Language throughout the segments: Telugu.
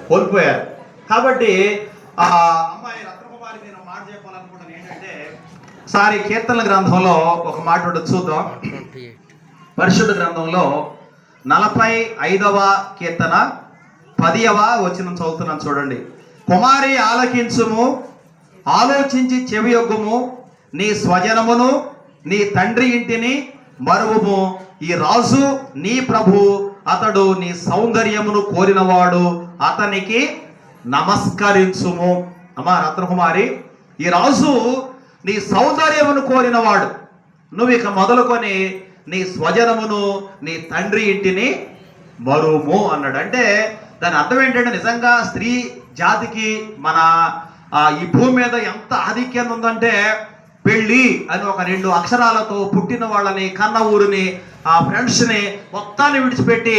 కోల్పోయారు. కాబట్టి ఆ అమ్మాయి రత్నకుమారి నేను మాట చెప్పాలనుకుంటాను ఏంటంటే, ఒకసారి కీర్తనల గ్రంథంలో ఒక మాట ఉంటుంది చూద్దాం. పరిశుద్ధ గ్రంథంలో 45వ కీర్తన 10వ వచనం చదువుతున్నాను చూడండి. కుమారి ఆలకించుము, ఆలోచించి చెవియొగ్గుము, నీ స్వజనమును నీ తండ్రి ఇంటిని మరువుము. ఈ రాజు నీ ప్రభు, అతడు నీ సౌందర్యమును కోరినవాడు, అతనికి నమస్కరించుము. అమ్మా రత్నకుమారి, ఈ రాజు నీ సౌందర్యమును కోరినవాడు, నువ్వు ఇక మొదలుకొని నీ స్వజనమును నీ తండ్రి ఇంటిని మరువుము అన్నాడు. అంటే దాని అర్థం ఏంటంటే, నిజంగా స్త్రీ జాతికి మన ఈ భూమి మీద ఎంత ఆధిక్యం ఉందంటే, పెళ్ళి అని ఒక 2 అక్షరాలతో పుట్టిన వాళ్ళని, కన్న ఊరిని, ఆ ఫ్రెండ్స్ని మొత్తాన్ని విడిచిపెట్టి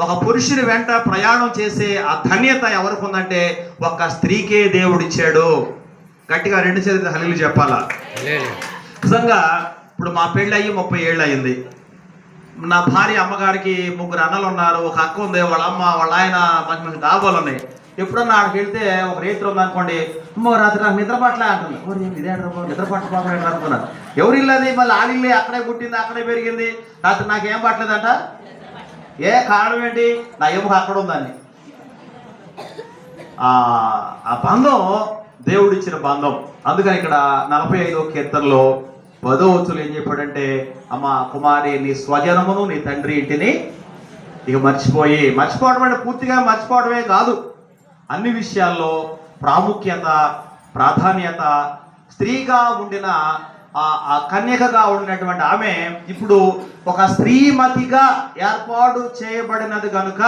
ఒక పురుషుని వెంట ప్రయాణం చేసే ఆ ధన్యత ఎవరికి ఉందంటే ఒక స్త్రీకే దేవుడిచ్చాడు. గట్టిగా 2 చేతులు హల్లెలూయా చెప్పాలా. నిజంగా ఇప్పుడు మా పెళ్ళి అయ్యి 30 ఏళ్ళు అయింది. నా భార్య అమ్మగారికి 3 అన్నలు ఉన్నారు, ఒక అక్క ఉంది, వాళ్ళ అమ్మ వాళ్ళ ఆయన మంచి మంచి డాబాలు ఉన్నాయి. ఎప్పుడన్నా ఆడికి వెళ్తే ఒక రేత్రి ఉందనుకోండి, రాత్రి నాకు నిద్ర పట్ల అంటుంది. ఇదే నిద్ర పట్టుకోకుండా అనుకున్నాను. ఎవరి ఇల్లు అది, మళ్ళీ ఆడిల్లే, అక్కడే పుట్టింది అక్కడే పెరిగింది, రాత్రి నాకేం పట్టలేదంట. ఏ కారణం ఏంటి? నా ఎముక అక్కడ ఉందని. ఆ బంధం దేవుడిచ్చిన బంధం. అందుకని ఇక్కడ 45వ కీర్తనలో 10వ వచనంలో ఏం చెప్పాడంటే, అమ్మ కుమారి, నీ స్వజనమును నీ తండ్రి ఇంటిని ఇక మర్చిపోవడం అంటే పూర్తిగా మర్చిపోవడమే కాదు, అన్ని విషయాల్లో ప్రాముఖ్యత, ప్రాధాన్యత, స్త్రీగా ఉండిన ఆ కన్యకగా ఉండినటువంటి ఆమె ఇప్పుడు ఒక స్త్రీమతిగా ఏర్పాటు చేయబడినది కనుక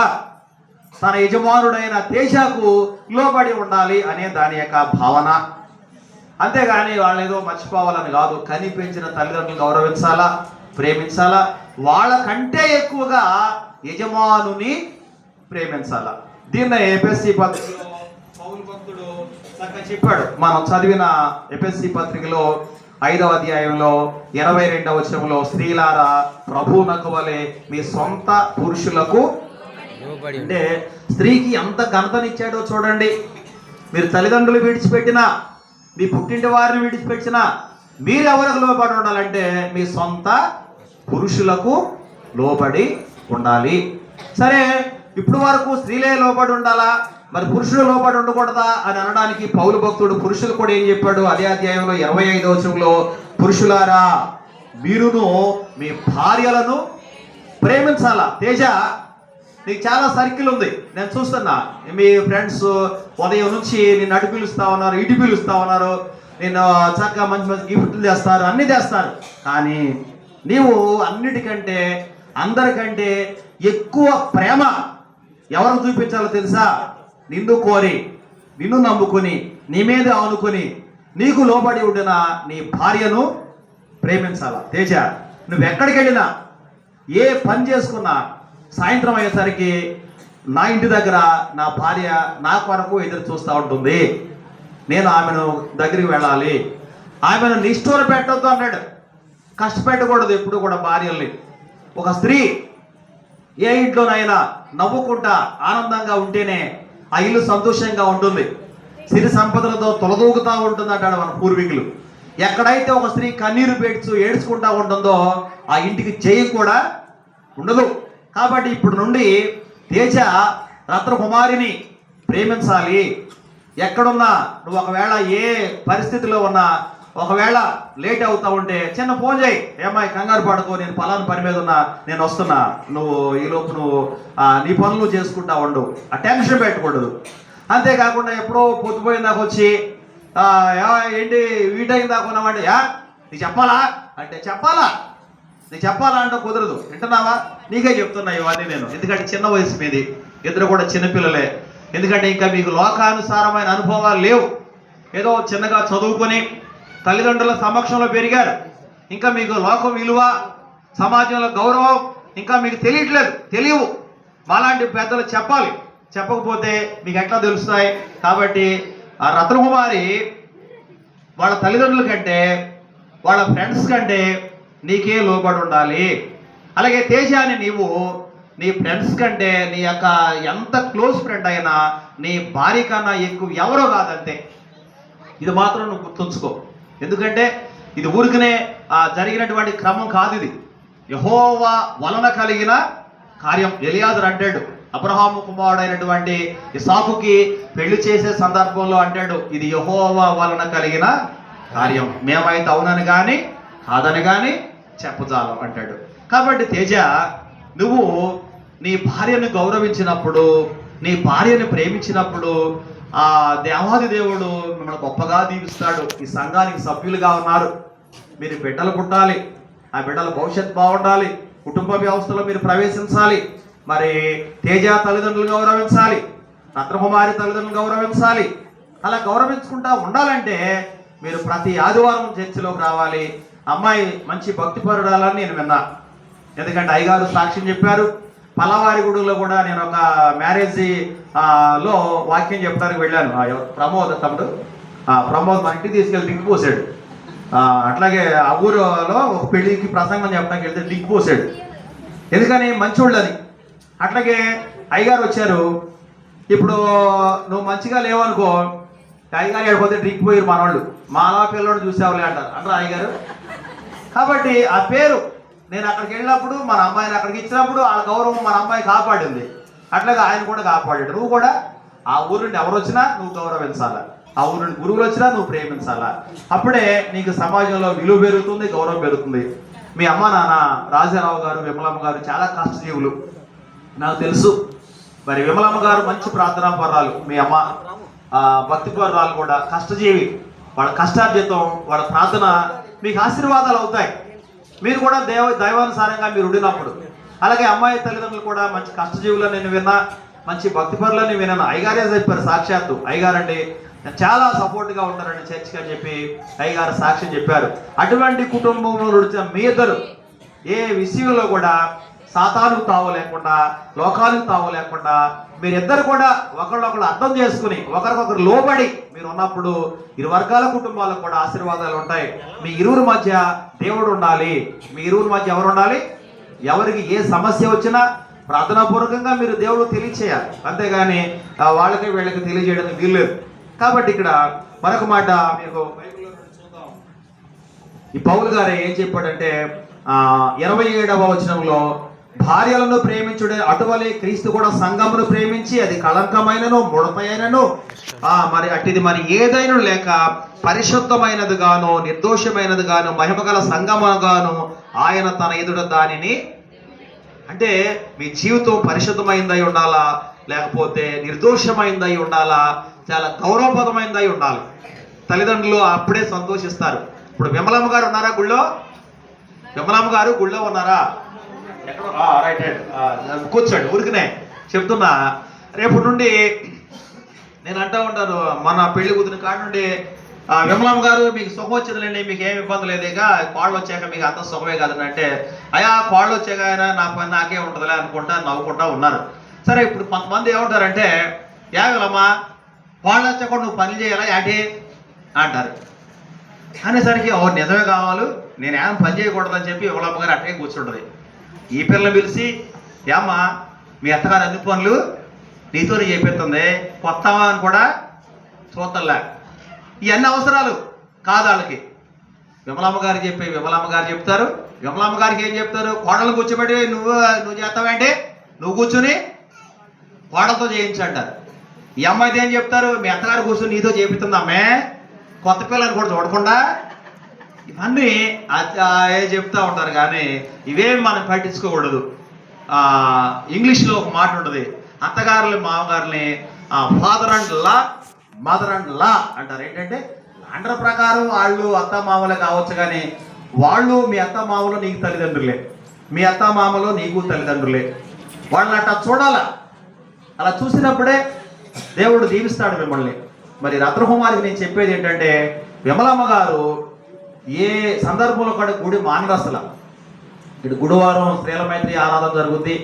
తన యజమానుడైన తేజకు లోబడి ఉండాలి అనే దాని యొక్క భావన. అంతేగాని వాళ్ళు ఏదో మర్చిపోవాలని కాదు. కని పెంచిన తల్లిదండ్రులను గౌరవించాలా, ప్రేమించాలా, వాళ్ళకంటే ఎక్కువగా యజమానుని ప్రేమించాలా. దీన్ని ఎఫెసీ పత్రికలో పౌలు భక్తుడు చక్కగా చెప్పాడు. మనం చదివిన ఎఫెసీ పత్రికలో 5వ అధ్యాయంలో 22వ వచనంలో, స్త్రీలారా ప్రభువునకు వలె మీ సొంత పురుషులకు. అంటే స్త్రీకి ఎంత ఘనతనిచ్చాడో చూడండి. మీరు తల్లిదండ్రులు విడిచిపెట్టినా, మీ పుట్టింటి వారిని విడిచిపెట్టినా, మీరు ఎవరికి లోబడి ఉండాలంటే మీ సొంత పురుషులకు లోబడి ఉండాలి. సరే, ఇప్పుడు వరకు స్త్రీలే లోబడి ఉండాలా, మరి పురుషులు లోబడి ఉండకూడదా అని అనడానికి పౌలు భక్తుడు పురుషులు కూడా ఏం చెప్పాడు? అదే అధ్యాయంలో 25వ వచనంలో, పురుషులారా మీరును మీ భార్యలను ప్రేమించాలా. తేజ, నీకు చాలా సర్కిల్ ఉంది, నేను చూస్తున్నా. మీ ఫ్రెండ్స్ ఉదయం నుంచి నిన్ను అటు పిలుస్తా ఉన్నారు, ఇటు పిలుస్తా ఉన్నారు, నేను చక్కగా మంచి మంచి గిఫ్ట్లు తెస్తారు, అన్నీ తెస్తారు. కానీ నీవు అన్నిటికంటే అందరికంటే ఎక్కువ ప్రేమ ఎవరు చూపించాలో తెలుసా? నిన్ను కోరి, నిన్ను నమ్ముకొని, నీ మీద ఆనుకొని, నీకు లోబడి ఉండిన నీ భార్యను ప్రేమించాలా. తేజ, నువ్వు ఎక్కడికి వెళ్ళినా, ఏ పని చేసుకున్నా, సాయంత్రం అయ్యేసరికి నా ఇంటి దగ్గర నా భార్య నా కొరకు ఎదురు చూస్తూ ఉంటుంది. నేను ఆమెను దగ్గరికి వెళ్ళాలి. ఆమెను నిష్ఠూర పెట్టద్దు అన్నాడు. కష్టపెట్టకూడదు ఎప్పుడు కూడా భార్యల్ని. ఒక స్త్రీ ఏ ఇంట్లోనైనా నవ్వుకుంటా ఆనందంగా ఉంటేనే ఆ ఇల్లు సంతోషంగా ఉంటుంది, సిరి సంపదలతో తొలదూగుతూ ఉంటుంది అంటాడు మన పూర్వీకులు. ఎక్కడైతే ఒక స్త్రీ కన్నీరు ఏడ్చుకుంటా ఉంటుందో ఆ ఇంటికి జయం కూడా ఉండదు. కాబట్టి ఇప్పుడు నుండి తేజ రత్నకుమారిని ప్రేమించాలి. ఎక్కడున్నా నువ్వు ఒకవేళ ఏ పరిస్థితిలో ఉన్నా, ఒకవేళ లేట్ అవుతా ఉంటే చిన్న ఫోన్ చేయి, ఏమాయి కంగారు పడుకో, నేను పలానా పని మీద ఉన్నా, నేను వస్తున్నా, నువ్వు ఈలోపు నువ్వు నీ పనులు చేసుకుంటా ఉండు, ఆ టెన్షన్ పెట్టకూడదు. అంతేకాకుండా ఎప్పుడో పొద్దుపోయిన దాకా వచ్చి ఏంటి వీటైన దాకా ఉన్నామంటే, నీకు చెప్పాలా అంటే చెప్పాలా, నీకు చెప్పాలా అంటే కుదరదు. వింటున్నావా? నీకే చెప్తున్నా ఇవన్నీ నేను, ఎందుకంటే చిన్న వయసు మీది, ఇద్దరు కూడా చిన్నపిల్లలే. ఎందుకంటే ఇంకా మీకు లోకానుసారమైన అనుభవాలు లేవు. ఏదో చిన్నగా చదువుకొని తల్లిదండ్రుల సమక్షంలో పెరిగారు. ఇంకా మీకు లోకం విలువ, సమాజంలో గౌరవం ఇంకా మీకు తెలియవు. మాలాంటి పెద్దలు చెప్పాలి. చెప్పకపోతే మీకు ఎట్లా తెలుస్తాయి? కాబట్టి ఆ రత్నకుమారి వాళ్ళ తల్లిదండ్రుల కంటే, వాళ్ళ ఫ్రెండ్స్ కంటే నీకే లోబడి ఉండాలి. అలాగే తేజాన్ని నీవు నీ ఫ్రెండ్స్ కంటే నీ యొక్క ఎంత క్లోజ్ ఫ్రెండ్ అయినా నీ భార్య కన్నా ఎక్కువ ఎవరో కాదంతే. ఇది మాత్రం నువ్వు గుర్తుంచుకో. ఎందుకంటే ఇది ఊరికనే జరిగినటువంటి క్రమం కాదు, ఇది యెహోవా వలన కలిగిన కార్యం. ఎలియాజరు అంటాడు, అబ్రహాము కుమారుడైనటువంటి ఇసాకుకి పెళ్లి చేసే సందర్భంలో అంటాడు, ఇది యెహోవా వలన కలిగిన కార్యం, మేమైతే అవునని కానీ కాదని కానీ చెప్పజాలం అంటాడు. కాబట్టి తేజ, నువ్వు నీ భార్యను గౌరవించినప్పుడు, నీ భార్యను ప్రేమించినప్పుడు ఆ దేవాది దేవుడు మిమ్మల్ని గొప్పగా దీవిస్తాడు. ఈ సంఘానికి సభ్యులుగా ఉన్నారు, మీరు బిడ్డలు పుట్టాలి, ఆ బిడ్డల భవిష్యత్తు బాగుండాలి, కుటుంబ వ్యవస్థలో మీరు ప్రవేశించాలి. మరి తేజ తల్లిదండ్రులు గౌరవించాలి, రత్నకుమారి తల్లిదండ్రులు గౌరవించాలి. అలా గౌరవించుకుంటా ఉండాలంటే మీరు ప్రతి ఆదివారం చర్చిలోకి రావాలి. అమ్మాయి మంచి భక్తిపరుడాలని నేను విన్నా. ఎందుకంటే అయ్యగారు సాక్ష్యం చెప్పారు. పల్లవారిగూడలో కూడా నేను ఒక మ్యారేజ్ లో వాక్యం చెప్పడానికి వెళ్ళాను. ప్రమోద్ తమ్ముడు ప్రమోద్ మా ఇంటికి తీసుకెళ్ళి డింక్ పోసాడు. అట్లాగే ఆ ఊరిలో ఒక పెళ్లికి ప్రసంగం చెప్పడానికి వెళ్తే డింక్ పోసాడు. ఎందుకని? మంచోళ్ళని. అట్లాగే అయ్యగారు వచ్చారు. ఇప్పుడు నువ్వు మంచిగా లేవనుకో, అయ్యగారు ఎడిపోతే డ్రింక్ పోయారు మనవాళ్ళు, మాలా పిల్లడు చూసేవాళ్ళే అంటారు అంటారు అయ్యగారు. కాబట్టి ఆ పేరు, నేను అక్కడికి వెళ్ళినప్పుడు మన అమ్మాయిని అక్కడికి ఇచ్చినప్పుడు ఆ గౌరవం మన అమ్మాయి కాపాడింది. అట్లాగే ఆయన కూడా కాపాడాడు. నువ్వు కూడా ఆ ఊరు నుండి ఎవరు వచ్చినా నువ్వు గౌరవించాలా, ఆ ఊరు నుండి గురువులు వచ్చినా నువ్వు ప్రేమించాలా. అప్పుడే నీకు సమాజంలో విలువ పెరుగుతుంది, గౌరవం పెరుగుతుంది. మీ అమ్మ నాన్న రాజారావు గారు, విమలమ్మ గారు చాలా కష్టజీవులు నాకు తెలుసు. మరి విమలమ్మ గారు మంచి ప్రార్థనా పర్రాలు, మీ అమ్మ భక్తి పర్రాలు కూడా కష్టజీవి. వాళ్ళ కష్టార్జితం, వాళ్ళ ప్రార్థన మీకు ఆశీర్వాదాలు అవుతాయి. మీరు కూడా దైవానుసారంగా మీరు ఉండినప్పుడు. అలాగే అమ్మాయి తల్లిదండ్రులు కూడా మంచి కష్టజీవులు నేను విన్నా, మంచి భక్తి పరులని విన్నాను. అయ్యగారే చెప్పారు సాక్షాత్తు. అయ్యగారండి చాలా సపోర్ట్గా ఉంటారండి చర్చికి అని చెప్పి అయ్యగారు సాక్ష్యం చెప్పారు. అటువంటి కుటుంబంలో నడిచిన మీ ఇద్దరు ఏ విషయంలో కూడా సాతానుకు తావు లేకుండా, లోకానికి తావు లేకుండా మీరిద్దరు కూడా ఒకళ్ళొకళ్ళు అర్థం చేసుకుని ఒకరికొకరు లోబడి మీరు ఉన్నప్పుడు ఇరు వర్గాల కుటుంబాలకు కూడా ఆశీర్వాదాలు ఉంటాయి. మీ ఇరువురి మధ్య దేవుడు ఉండాలి. మీ ఇరువురి మధ్య ఎవరు ఉండాలి? ఎవరికి ఏ సమస్య వచ్చినా ప్రార్థనాపూర్వకంగా మీరు దేవుడు తెలియచేయాలి, అంతేగాని వాళ్ళకి వీళ్ళకి తెలియజేయడానికి వీల్లేదు. కాబట్టి ఇక్కడ మరొక మాట మీకు చూద్దాం. ఈ పౌలు గారు ఏం చెప్పాడంటే 27వ వచనంలో, భార్యలను ప్రేమించుడే అటువలే క్రీస్తు కూడా సంఘమును ప్రేమించి అది కళంకమైనను ముడతైనను మరి అట్టిది మరి ఏదైనా లేక పరిశుద్ధమైనది గాను నిర్దోషమైనది గాను మహిమగల సంఘముగాను ఆయన తన ఎదుట దానిని, అంటే మీ జీవితం పరిశుద్ధమైందై ఉండాలా, లేకపోతే నిర్దోషమైందై ఉండాలా, చాలా గౌరవప్రదమైందై ఉండాలి. తల్లిదండ్రులు అప్పుడే సంతోషిస్తారు. ఇప్పుడు విమలమ్మ గారు ఉన్నారా గుళ్ళో? విమలమ్మ గారు గుళ్ళో ఉన్నారా? ఎక్కడ? రైట్ రైట్, కూర్చోండి. ఊరికనే చెప్తున్నా. రేపటి నుండి నేను అంటూ ఉంటాను, మన పెళ్లి కుదిరిన కాడ నుండి విమలమ్మ గారు మీకు సుఖం వచ్చిందిలేండి, మీకు ఏమి ఇబ్బంది లేదు, ఇక కోళ్ళు వచ్చాక మీకు అంత సుఖమే కాదని అంటే, అయ్యా కోళ్ళు వచ్చాక అయినా నా పని నాకే ఉంటుందిలే అనుకుంటా నవ్వుకుంటా ఉన్నారు. సరే, ఇప్పుడు కొంతమంది ఏమంటారంటే, విమలమ్మ కోళ్ళు వచ్చాక నువ్వు పని చేయాలా యాటి అంటారు. అనేసరికి నిజమే కావాలి, నేను ఏం పని చేయకూడదని చెప్పి విమలమ్మ గారు అట్టే కూర్చుంటుంది. ఈ పిల్లలు పిలిచి, ఏమ్మా మీ అత్తగారు అన్ని పనులు నీతోనే చెప్పేస్తుంది, కొత్త అని కూడా చూస్తలే. ఇవన్నీ అవసరాలు కాదు వాళ్ళకి. విమలమ్మ గారు విమలమ్మ గారు చెప్తారు. విమలమ్మ గారికి ఏం చెప్తారు? కోడలు కూర్చోబెట్టి నువ్వు చేస్తావంటే నువ్వు కూర్చుని కోడలతో చేయించంటారు. ఈ అమ్మాయితో ఏం చెప్తారు? మీ అత్తగారు కూర్చొని నీతో చేపిస్తుంది అమ్మే, కొత్త పిల్లలు కూడా చూడకుండా. ఇవన్నీ చెప్తా ఉంటారు, కానీ ఇవేమి మనం పట్టించుకోకూడదు. ఇంగ్లీష్లో ఒక మాట ఉంటుంది, అత్తగారులు మామగారుని father and law, mother and law అంటారు. ఏంటంటే అండర్ ప్రకారం వాళ్ళు అత్త మామలే కావచ్చు, కానీ వాళ్ళు మీ అత్త మామలు నీకు తల్లిదండ్రులే, మీ అత్త మామలు నీకు తల్లిదండ్రులే. వాళ్ళని అట్లా చూడాలా. అలా చూసినప్పుడే దేవుడు దీవిస్తాడు మిమ్మల్ని. మరి రత్నకుమారికి నేను చెప్పేది ఏంటంటే, విమలమ్మ గారు ఏ సందర్భంలో కూడా గుడి మానరసల. ఇటు గురువారం స్త్రీల మైత్రి ఆరాధన జరుగుద్ది,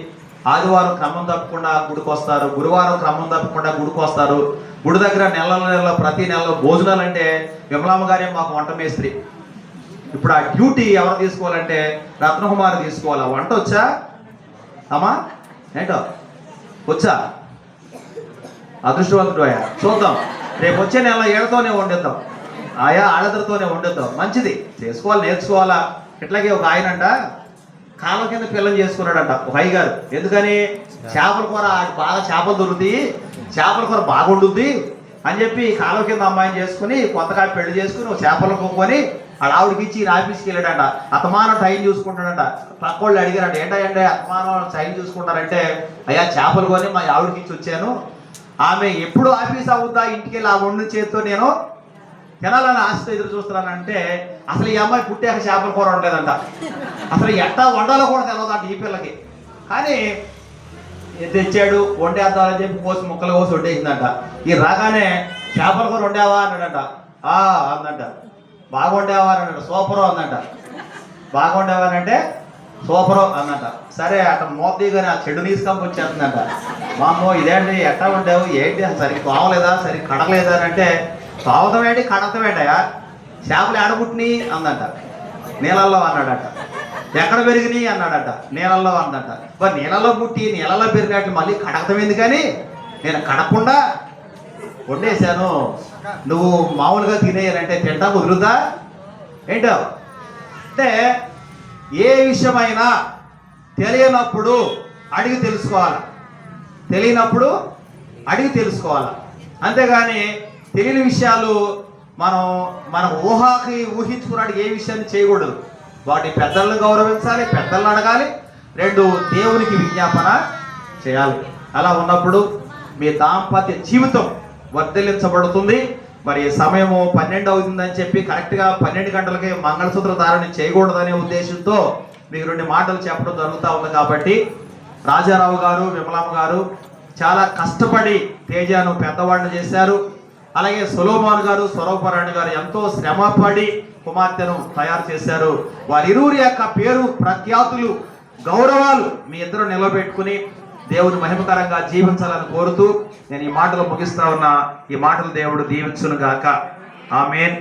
ఆదివారం క్రమం తప్పకుండా గుడికి వస్తారు, గురువారం క్రమం తప్పకుండా గుడికి వస్తారు. గుడి దగ్గర నెల ప్రతి నెలలో భోజనాలు అంటే విమలమ్మ గారే మాకు వంట మేస్త్రి. ఇప్పుడు ఆ డ్యూటీ ఎవరు తీసుకోవాలంటే రత్నకుమారి తీసుకోవాలి. వంట వచ్చా అమ్మా? ఏంటో వచ్చా? అదృష్టవంతుడు అయ్యా. చూద్దాం, రేపు వచ్చే నెల ఏళ్ళతోనే వండిద్దాం, ఆయా ఆడదరితోనే వండిద్దాం. మంచిది, చేసుకోవాలి, నేర్చుకోవాలా. ఇట్లాగే ఒక ఆయనంట కాళ్ళ కింద పిల్లని చేసుకున్నాడంట ఒక అయ్యగారు. ఎందుకని? చేపల కూర బాగా చేపలు దొరుకుతాయి, చేపల కూర బాగుండుద్ది అని చెప్పి కాళ్ళ కింద అమ్మాయిని చేసుకుని కొత్తగా పెళ్లి చేసుకుని చేపలు కొనుక్కొని వాళ్ళ ఆవిడకి ఇచ్చి ఆఫీస్కి వెళ్ళాడంట. అతమానం టైం చూసుకుంటాడంట. పక్క వాళ్ళు అడిగారంట, ఏంటంటే అతమానం టైం చూసుకుంటారంటే, అయ్యా చేపలు కొని మా ఆవిడకి ఇచ్చి వచ్చాను, ఆమె ఎప్పుడు ఆఫీస్ అవుద్దా ఇంటికి వెళ్ళి ఆ వండిన చేతితో నేను తినాలని ఆశతో ఎదురు చూస్తున్నానంటే, అసలు ఈ అమ్మాయి పుట్టాక చేపల కూర ఉండలేదంట. అసలు ఎట్టా వండాలో కూడా తెలియదంట ఈ పిల్లకి. కానీ తెచ్చాడు, వండేద్దామని చెప్పి కోసి ముక్కలు కోసి వండేసిందంట. ఈ రాగానే చేపల కూర వండావా అన్నాడంట. అందంట. బాగా వండావా అన్నాడు. సూపరు అందంట. బాగా వండావా అంటే సూపరు అందంట. సరే అట్లా మోతీగానే ఆ చెడు తీసుకొని వచ్చేస్తుందంట. మామో ఇదేంటి ఎట్టా వండావు, ఏంటి సరిగ్గా తోవలేదా, సరిగ్గా కడగలేదా అని అంటే, తోవతం ఏంటి కడగతం ఏంటయా, చేపలు ఏడబుట్టిని అందంట. నీళ్ళల్లో అన్నాడట. ఎక్కడ పెరిగినాయి అన్నాడట. నీళ్ళల్లో అందంట. మరి నీళ్ళలో పుట్టి నీళ్ళలో పెరిగినట్టు మళ్ళీ కడగతం ఎందుకని నేను కడగకుండా వండేశాను, నువ్వు మామూలుగా తినేయాలంటే తింటా కుదురుద్దా ఏంటో అంటే, ఏ విషయమైనా తెలియనప్పుడు అడిగి తెలుసుకోవాలి, తెలియనప్పుడు అడిగి తెలుసుకోవాలి. అంతేగాని తెలియని విషయాలు మన ఊహించుకున్నాడు ఏ విషయాన్ని చేయకూడదు. వాటి పెద్దలను గౌరవించాలి, పెద్దలను అడగాలి, రెండు దేవునికి విజ్ఞాపన చేయాలి. అలా ఉన్నప్పుడు మీ దాంపత్య జీవితం వర్ధిల్లించబడుతుంది. మరి సమయము 12 అవుతుందని చెప్పి కరెక్ట్గా 12 గంటలకి మంగళసూత్ర ధారణ చేయకూడదనే ఉద్దేశంతో మీకు 2 మాటలు చెప్పడం జరుగుతూ ఉంది. కాబట్టి రాజారావు గారు, విమలమ్మ గారు చాలా కష్టపడి తేజాను పెద్దవాడిని చేశారు. అలాగే సొలోమోన్ గారు, స్వరూపరాణి గారు ఎంతో శ్రమపడి కుమార్తెను తయారు చేశారు. వారిరువురి యొక్క పేరు, ప్రఖ్యాతులు, గౌరవాలు మీ ఇద్దరు నిలబెట్టుకుని దేవుని మహిమకరంగా జీవించాలని కోరుతూ నేను ఈ మాటలు ముగిస్తా ఉన్నా. ఈ మాటలు దేవుడు దీవించును గాక. ఆమేన్.